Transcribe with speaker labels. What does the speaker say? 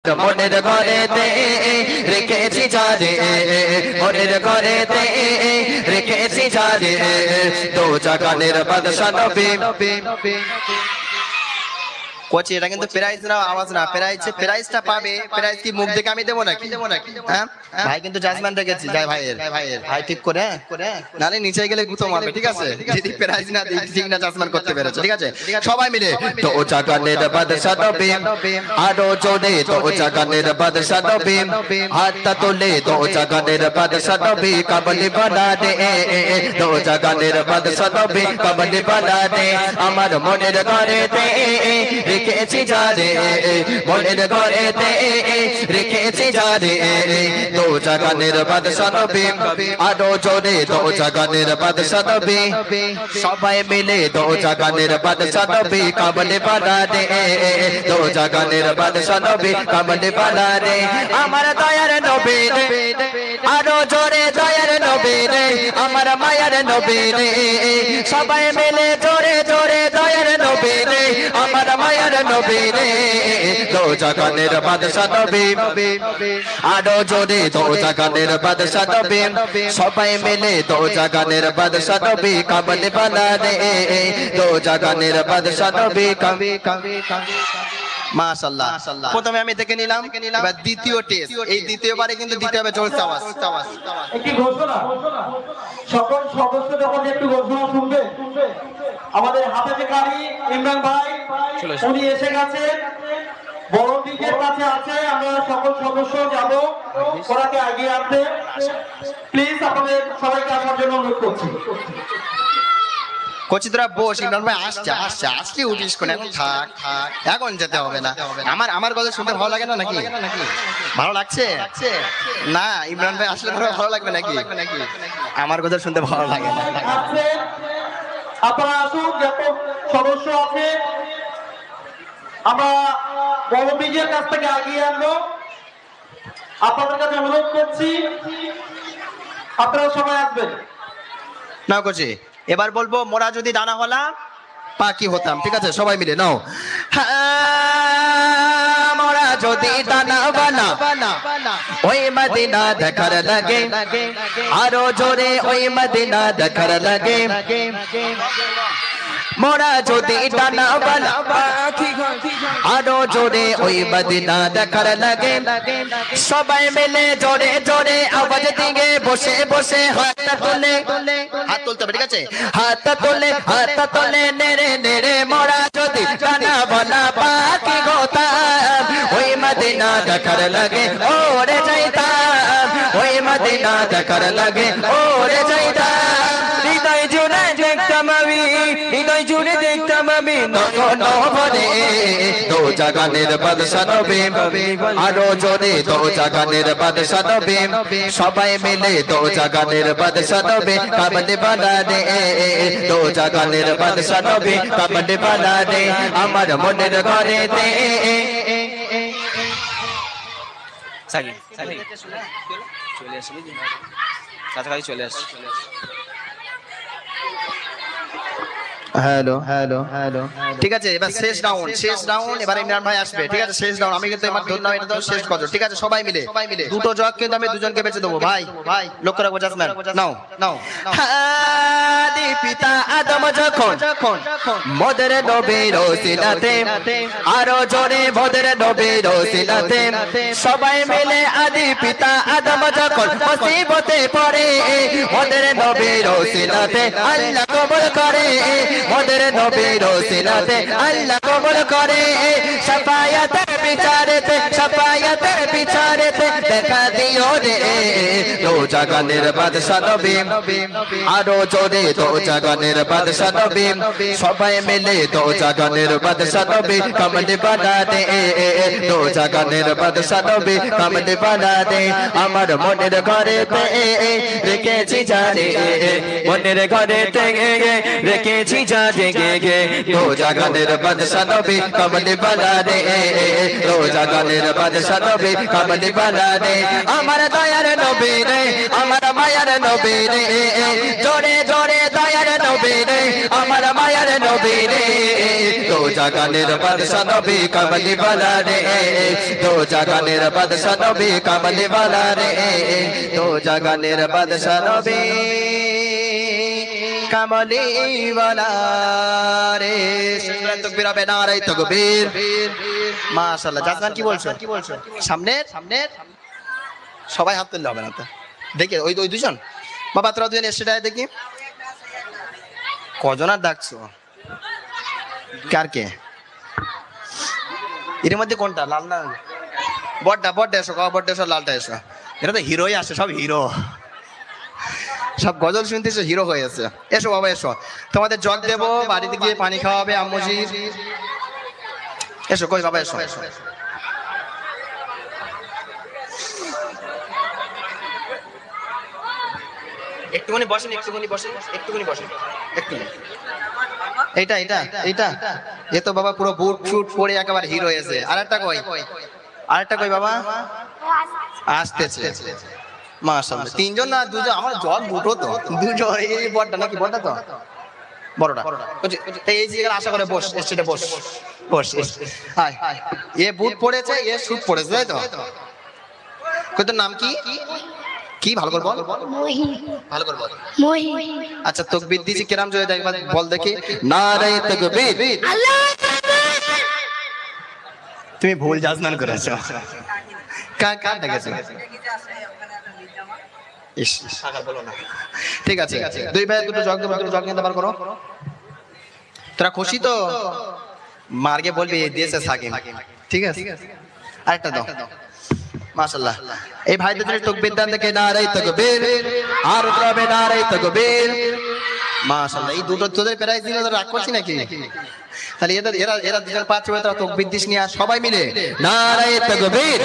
Speaker 1: মনের ঘরেতে রেখেছি যারে মনের ঘরেতে রেখেছি যারে দো জাগানের বাদশা নবী কোচি এটা কিন্তু প্রাইজ না আওয়াজ না প্রাইজটা পাবে প্রাইজ কি মুখ দেখে আমি দেবো নাকি হ্যাঁ ভাই কিন্তু জাজমেন্ট রেখেছি যাই ভাইয়ের ভাই ঠিক করে নালে নিচে গেলে গুতো মারবে ঠিক আছে যদি প্রাইজ না দিই ঠিক না জাজমেন্ট করতে পেরেছে ঠিক আছে সবাই মিলে তো জাগানের বাদশা নবী আরো জোরে তো জাগানের বাদশা নবী হাতটা তোলে তো জাগানের বাদশা নবী কাবলি বানা দে তো জাগানের বাদশা নবী কাবলি বানা দে আমার মনের ঘরেতে রেখেছি যারে মনের ঘরেতে রেখেছি যারে দো জাগানের বাদশা নবী আরো জোরে দো জাগানের বাদশা নবী সবাই মিলে দো জাগানের বাদশা নবী কাবলে বানা দে দো জাগানের বাদশা নবী কাবলে বানা দে আমার দয়ার নবী রে আরো জোরে দয়ার নবী রে আমার মায়ার নবী রে সবাই মিলে জোরে জোরে দয়ার নবী রে আমার মায়ার নবী রে দো জাগানের বাদশা নবী আরো জোরে দো জাগানের বাদশা নবী সবাই মিলে দো জাগানের বাদশা নবী কাবলে বানা দে দো জাগানের বাদশা নবী কবি কবি কবি মাশাআল্লাহ প্রথমে আমি দেখে নিলাম এবার দ্বিতীয় টেস্ট এই দ্বিতীয়বারে কিন্তু দিতে হবে জোরসে আওয়াজ
Speaker 2: একটি ঘোষণা সকল সদস্য যখন একটু ঘোষণা শুনবে আমাদের হাতে কারি ইমরান ভাই উনি এসে গেছেন বড় দিকের কাছে আছে আমরা সকল সদস্য যাব ওনাকে এগিয়ে আনতে প্লিজ আপনাদের সবাইকে আসার জন্য অনুরোধ করছি
Speaker 1: কোচিতরা বস ইমরান ভাই আসলে উঠিস কোন এখন থাক এখন যেতে হবে না আমার কথা শুনতে ভালো লাগে না নাকি ভালো লাগছে না ইমরান ভাই আসলে ভালো লাগবে নাকি আমার কথা শুনতে ভালো লাগে না
Speaker 2: আপনারা আসুন যত সদস্য আছে আমরা বড় বিজয়ের কাছ থেকে এগিয়ে আনবো আপনাদের কাছে অনুরোধ করছি আপনারা সবাই আসবেন
Speaker 1: না কোচি এবার বলবো মোরা যদি ডানা হলা পাখি হতাম ঠিক আছে সবাই মিলে নাও মোরা যদি ডানা বানা ওই মদিনা দেখার লাগে আরো জোরে ওই মদিনা দেখার লাগে মোরা যদি ডানা বানা আরো জোরে ওই মদিনা দেখার লাগে সবাই মিলে জোরে জোরে আওয়াজ দিয়ে বসে বসে হাত তুলতে হবে ঠিক আছে হাত তোলে নেড়ে নেড়ে মোরা যদি ডানা বানা পাখি হতাম ওই মদিনা দেখার লাগে ওরে যাইতাম ওই মদিনা দেখার লাগে ওরে যাইতাম হৃদয় জুড়ে দেখতাম আমি নভরে দো জাগানের বাদশা নবী আরো জোরে দো জাগানের বাদশা নবী সবাই মিলে দো জাগানের বাদশা নবী কাবলে বানা দে দো জাগানের বাদশা নবী কাবলে বানা দে আমার মনের ঘরেতে চলে আসবে কাছাকাছি চলে আসবে হ্যালো ঠিক আছে এবার শেষ রাউন্ড এবার ইমরান ভাই আসবে ঠিক আছে শেষ রাউন্ড আমি কিন্তু আমার ধন্যবাদ এটা দাও শেষ করো ঠিক আছে সবাই মিলে দুটো জগ কিন্তু আমি দুজনকে বেঁচে দেবো ভাই লক্ষ্য রাখবো জাসমান নাও আদি পিতা আদম যখন মোদের নবীর ওসিলাতে আরো জোরে মোদের নবীর ওসিলাতে সবাই মিলে আদি পিতা আদম যখন মুসিবতে পড়ে মোদের নবীর ওসিলাতে আল্লাহ কবুল করে মোদের নবীর ওসিলাতে আল্লাহ কবুল করে শাফায়াতের বিচারেতে দেখা দিও রে দো জাগানের বাদশা নবী আরো জোরে দো জাগানের বাদশা নবী সবাই মিলে দো জাগানের বাদশা নবী কামলে বানা দে দো জাগানের বাদশা নবী কামলে বানা দে আমার মনের ঘরেতে রেখেছি জানে মনের ঘরেতে রেখেছি জানে দো জাগানের বাদশা নবী কামলে বানা দে দো জাগানের বাদশা নবী কামলে বানা দে আমার দয়ার নবী রে আমার মায়ার নবী রে জোরে জোরে দয়ার নবী রে আমার মায়ার নবী রে দো জাগানের বাদশা নবী কামলি वाला রে দো জাগানের বাদশা নবী কামলি वाला রে দো জাগানের বাদশা নবী কামলি वाला রে সুবহান তাকবীর হবে নারে তাকবীর মাশাআল্লাহ জাজমান কি বলছো সামনে সবাই হাত তুললে হবে না তো দেখি ওই দুজন বাবা তোরা দুজন এসেটাই দেখি কজন আর ডাকছো কার কে এর মধ্যে কোনটা লাল না বড়টা এসো বড়টা এসো লালটা এসো এরা তো হিরোই আসে সব হিরো সব গজল শুনতেছো হিরো হয়ে আছে এসো বাবা এসো তোমাদের জগ দেবো বাড়িতে গিয়ে পানি খাওয়াবে আম্মুজি এসো কই বাবা এসো একটুখানি বসেন এইটা এ তো বাবা পুরো বুট ফুট পরে একেবারে হিরো হয়েছে আরেকটা কই বাবা আসতেছে মাশাআল্লাহ তিনজন না দুজন আমার জল বুটো তো দুজন এই বড়টা নাকি বড়টা তো বড়টা এই যে আশা করে বস স্টেটে বস হাই এ বুট পড়েছে এ শুট পড়েছে তাই তো কই তোর নাম কি ভালো করে বল ভালো করে বল আচ্ছা তাকবীর দিছি কেরাম জয় একবার বল দেখি নারে তাকবীর আল্লাহু আকবার তুমি ভুল জাজমান করেছো কার দেখেছো ইস সাগর বলো না ঠিক আছে দুই ভাই দুটো জগ নিতে পার করো তোরা খুশি তো মার্গে বলবি দিয়েছে সাকিম ঠিক আছে আরেকটা দাও মাশাআল্লাহ এই ভাই দুজনের তাকবীর দান দেখে নারে তাকবীর আর উঠবে নারে তাকবীর মাশাআল্লাহ এই দুটো তোদের প্রাইজ দিলে রাগ করছিস নাকি তাহলে এরা দুজন পাঁচ হবে তারা তাকবীর দিস নিয়ে সবাই মিলে নারে তাকবীর